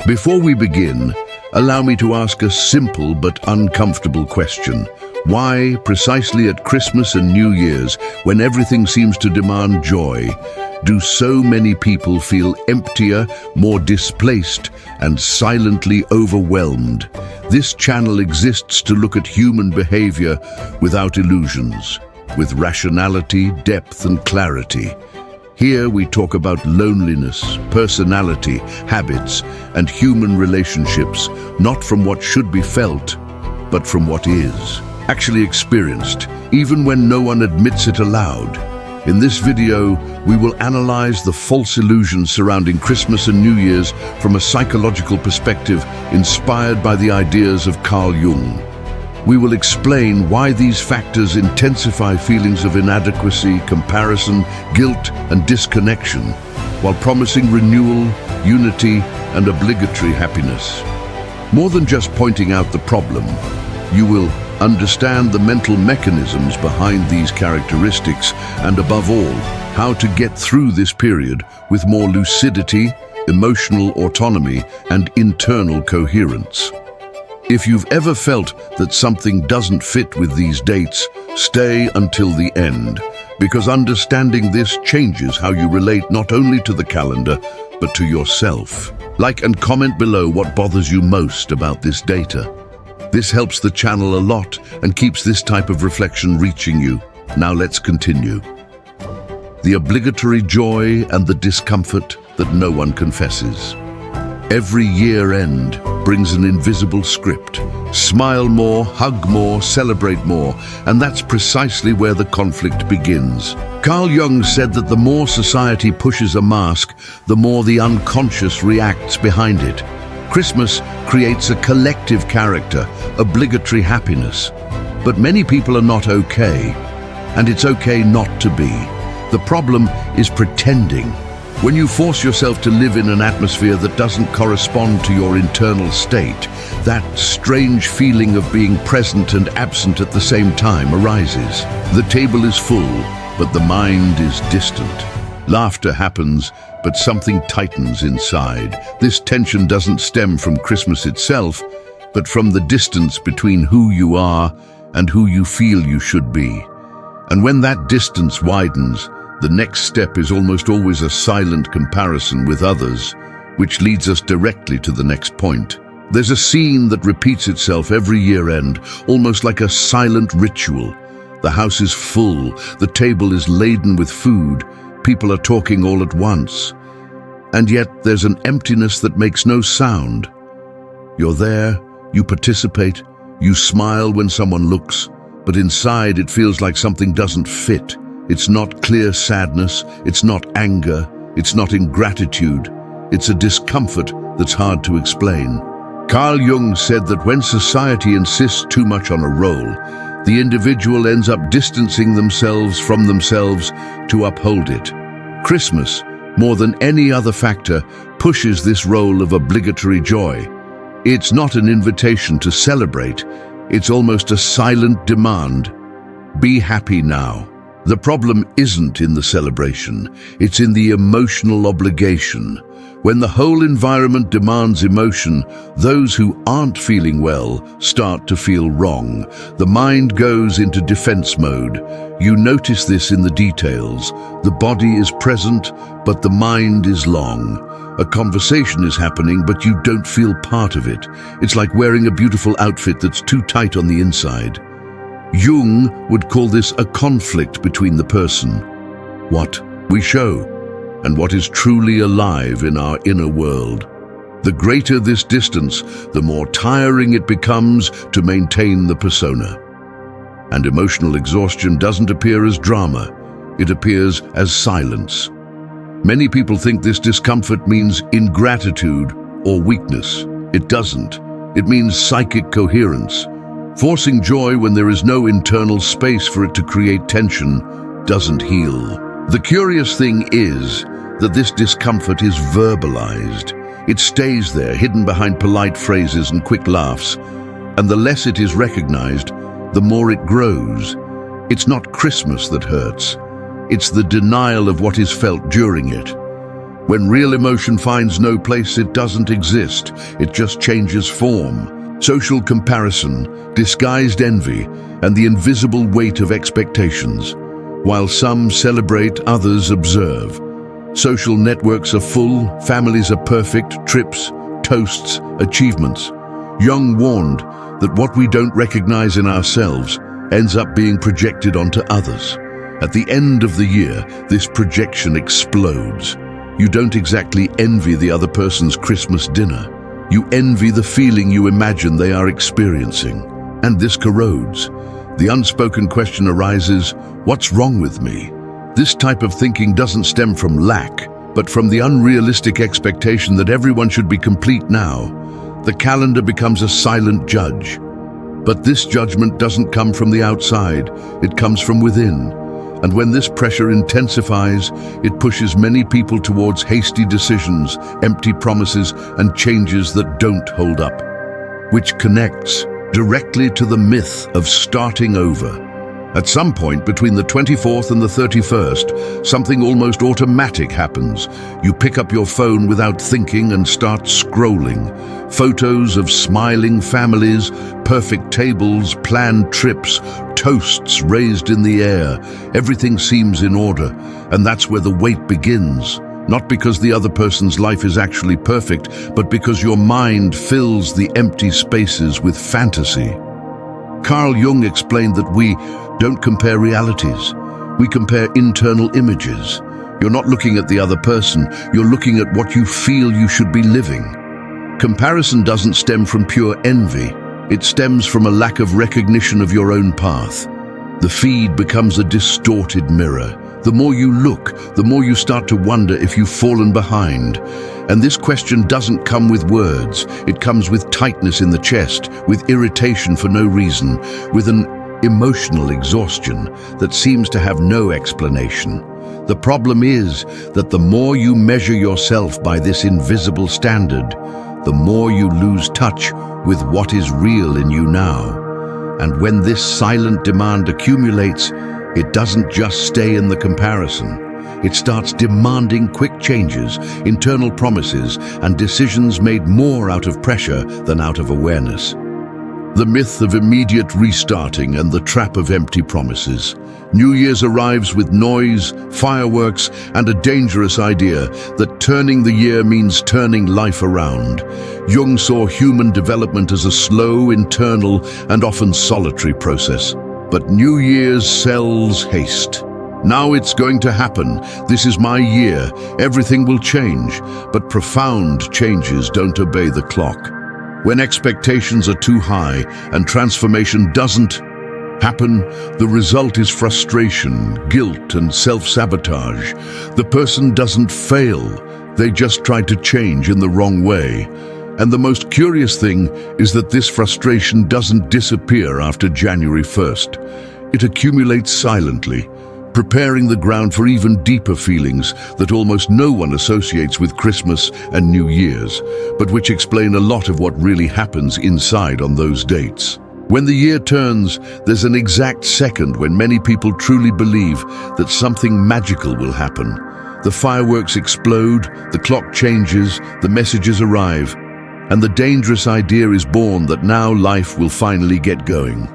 Before we begin, allow me to ask a simple but uncomfortable question. Why, precisely at Christmas and New Year's, when everything seems to demand joy, do so many people feel emptier, more displaced, and silently overwhelmed? This channel exists to look at human behavior without illusions, with rationality, depth, and clarity. Here we talk about loneliness, personality, habits, and human relationships, not from what should be felt, but from what is actually experienced, even when no one admits it aloud. In this video, we will analyze the false illusions surrounding Christmas and New Year's from a psychological perspective inspired by the ideas of Carl Jung. We will explain why these factors intensify feelings of inadequacy, comparison, guilt, and disconnection, while promising renewal, unity, and obligatory happiness. More than just pointing out the problem, you will understand the mental mechanisms behind these characteristics and, above all, how to get through this period with more lucidity, emotional autonomy, and internal coherence. If you've ever felt that something doesn't fit with these dates, stay until the end, because understanding this changes how you relate not only to the calendar, but to yourself. Like and comment below what bothers you most about this data. This helps the channel a lot and keeps this type of reflection reaching you. Now let's continue. The obligatory joy and the discomfort that no one confesses. Every year-end brings an invisible script. Smile more, hug more, celebrate more, and that's precisely where the conflict begins. Carl Jung said that the more society pushes a mask, the more the unconscious reacts behind it. Christmas creates a collective character, obligatory happiness. But many people are not okay, and it's okay not to be. The problem is pretending. When you force yourself to live in an atmosphere that doesn't correspond to your internal state, that strange feeling of being present and absent at the same time arises. The table is full, but the mind is distant. Laughter happens, but something tightens inside. This tension doesn't stem from Christmas itself, but from the distance between who you are and who you feel you should be. And when that distance widens, the next step is almost always a silent comparison with others, which leads us directly to the next point. There's a scene that repeats itself every year-end, almost like a silent ritual. The house is full, the table is laden with food, people are talking all at once. And yet there's an emptiness that makes no sound. You're there, you participate, you smile when someone looks, but inside it feels like something doesn't fit. It's not clear sadness, it's not anger, it's not ingratitude. It's a discomfort that's hard to explain. Carl Jung said that when society insists too much on a role, the individual ends up distancing themselves from themselves to uphold it. Christmas, more than any other factor, pushes this role of obligatory joy. It's not an invitation to celebrate, it's almost a silent demand. Be happy now. The problem isn't in the celebration, it's in the emotional obligation. When the whole environment demands emotion, those who aren't feeling well start to feel wrong. The mind goes into defense mode. You notice this in the details. The body is present, but the mind is long. A conversation is happening, but you don't feel part of it. It's like wearing a beautiful outfit that's too tight on the inside. Jung would call this a conflict between the person, what we show, and what is truly alive in our inner world. The greater this distance, the more tiring it becomes to maintain the persona. And emotional exhaustion doesn't appear as drama, it appears as silence. Many people think this discomfort means ingratitude or weakness. It doesn't. It means psychic coherence. Forcing joy when there is no internal space for it to create tension doesn't heal. The curious thing is that this discomfort is verbalized. It stays there, hidden behind polite phrases and quick laughs. And the less it is recognized, the more it grows. It's not Christmas that hurts. It's the denial of what is felt during it. When real emotion finds no place, it doesn't exist. It just changes form. Social comparison, disguised envy, and the invisible weight of expectations. While some celebrate, others observe. Social networks are full, families are perfect, trips, toasts, achievements. Jung warned that what we don't recognize in ourselves ends up being projected onto others. At the end of the year, this projection explodes. You don't exactly envy the other person's Christmas dinner. You envy the feeling you imagine they are experiencing. And this corrodes. The unspoken question arises, what's wrong with me? This type of thinking doesn't stem from lack, but from the unrealistic expectation that everyone should be complete now. The calendar becomes a silent judge. But this judgment doesn't come from the outside, it comes from within. And when this pressure intensifies, it pushes many people towards hasty decisions, empty promises, and changes that don't hold up, which connects directly to the myth of starting over. At some point between the 24th and the 31st, something almost automatic happens. You pick up your phone without thinking and start scrolling. Photos of smiling families, perfect tables, planned trips, toasts raised in the air. Everything seems in order, and that's where the wait begins. Not because the other person's life is actually perfect, but because your mind fills the empty spaces with fantasy. Carl Jung explained that we don't compare realities. We compare internal images. You're not looking at the other person, you're looking at what you feel you should be living. Comparison doesn't stem from pure envy. It stems from a lack of recognition of your own path. The feed becomes a distorted mirror. The more you look, the more you start to wonder if you've fallen behind. And this question doesn't come with words. It comes with tightness in the chest, with irritation for no reason, with an emotional exhaustion that seems to have no explanation. The problem is that the more you measure yourself by this invisible standard, the more you lose touch with what is real in you now. And when this silent demand accumulates, it doesn't just stay in the comparison. It starts demanding quick changes, internal promises, and decisions made more out of pressure than out of awareness. The myth of immediate restarting and the trap of empty promises. New Year's arrives with noise, fireworks, and a dangerous idea that turning the year means turning life around. Jung saw human development as a slow, internal, and often solitary process. But New Year's sells haste. Now it's going to happen. This is my year. Everything will change. But profound changes don't obey the clock. When expectations are too high and transformation doesn't happen, the result is frustration, guilt, and self-sabotage. The person doesn't fail. They just tried to change in the wrong way. And the most curious thing is that this frustration doesn't disappear after January 1st. It accumulates silently, preparing the ground for even deeper feelings that almost no one associates with Christmas and New Year's, but which explain a lot of what really happens inside on those dates. When the year turns, there's an exact second when many people truly believe that something magical will happen. The fireworks explode, the clock changes, the messages arrive, and the dangerous idea is born that now life will finally get going.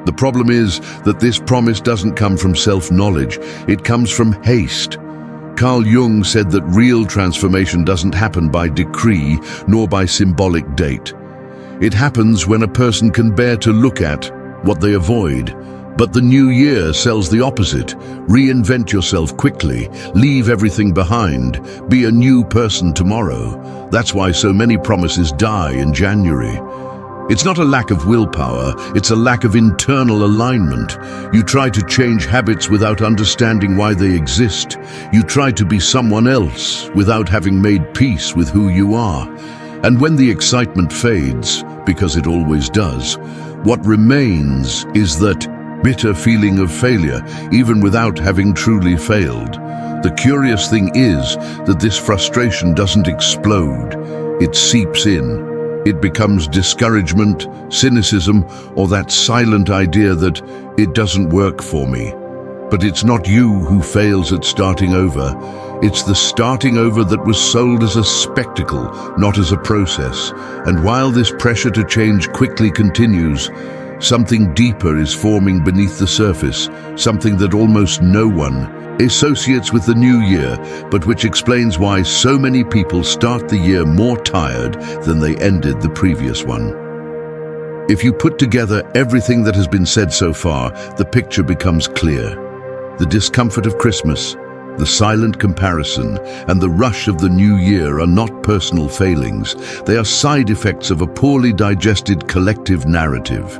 The problem is that this promise doesn't come from self-knowledge, it comes from haste. Carl Jung said that real transformation doesn't happen by decree nor by symbolic date. It happens when a person can bear to look at what they avoid. But the new year sells the opposite. Reinvent yourself quickly, leave everything behind, be a new person tomorrow. That's why so many promises die in January. It's not a lack of willpower, it's a lack of internal alignment. You try to change habits without understanding why they exist. You try to be someone else without having made peace with who you are. And when the excitement fades, because it always does, what remains is that bitter feeling of failure, even without having truly failed. The curious thing is that this frustration doesn't explode, it seeps in. It becomes discouragement, cynicism, or that silent idea that it doesn't work for me. But it's not you who fails at starting over. It's the starting over that was sold as a spectacle, not as a process. And while this pressure to change quickly continues, something deeper is forming beneath the surface, something that almost no one associates with the new year, but which explains why so many people start the year more tired than they ended the previous one. If you put together everything that has been said so far, the picture becomes clear. The discomfort of Christmas, the silent comparison, and the rush of the new year are not personal failings. They are side effects of a poorly digested collective narrative.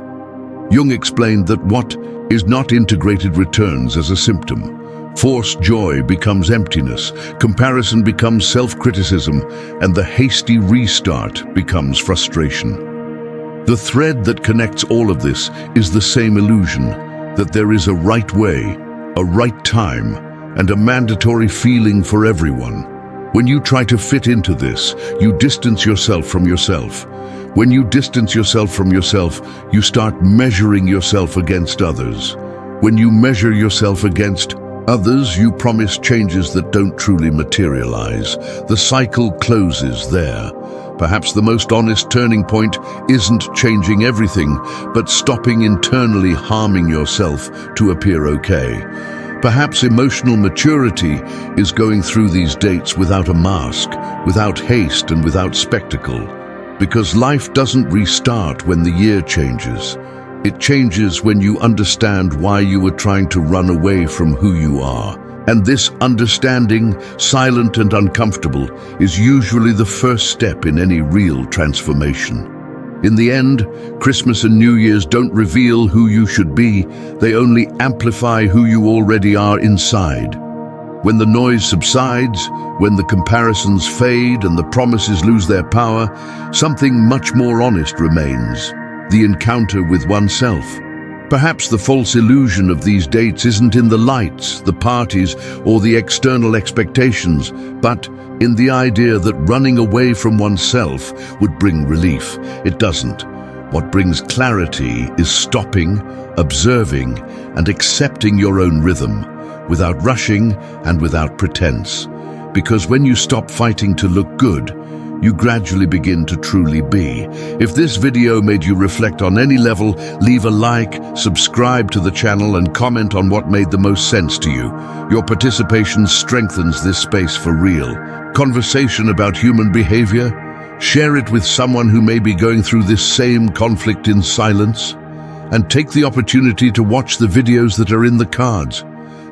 Jung explained that what is not integrated returns as a symptom. Forced joy becomes emptiness, comparison becomes self-criticism, and the hasty restart becomes frustration. The thread that connects all of this is the same illusion, that there is a right way, a right time, and a mandatory feeling for everyone. When you try to fit into this, you distance yourself from yourself. When you distance yourself from yourself, you start measuring yourself against others. When you measure yourself against others, you promise changes that don't truly materialize. The cycle closes there. Perhaps the most honest turning point isn't changing everything, but stopping internally harming yourself to appear okay. Perhaps emotional maturity is going through these dates without a mask, without haste and without spectacle. Because life doesn't restart when the year changes. It changes when you understand why you were trying to run away from who you are. And this understanding, silent and uncomfortable, is usually the first step in any real transformation. In the end, Christmas and New Year's don't reveal who you should be, they only amplify who you already are inside. When the noise subsides, when the comparisons fade and the promises lose their power, something much more honest remains: the encounter with oneself. Perhaps the false illusion of these dates isn't in the lights, the parties, or the external expectations, but in the idea that running away from oneself would bring relief. It doesn't. What brings clarity is stopping, observing, and accepting your own rhythm, without rushing and without pretense. Because when you stop fighting to look good, you gradually begin to truly be. If this video made you reflect on any level, leave a like, subscribe to the channel, and comment on what made the most sense to you. Your participation strengthens this space for real conversation about human behavior. Share it with someone who may be going through this same conflict in silence. And take the opportunity to watch the videos that are in the cards.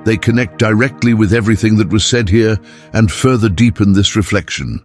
They connect directly with everything that was said here and further deepen this reflection.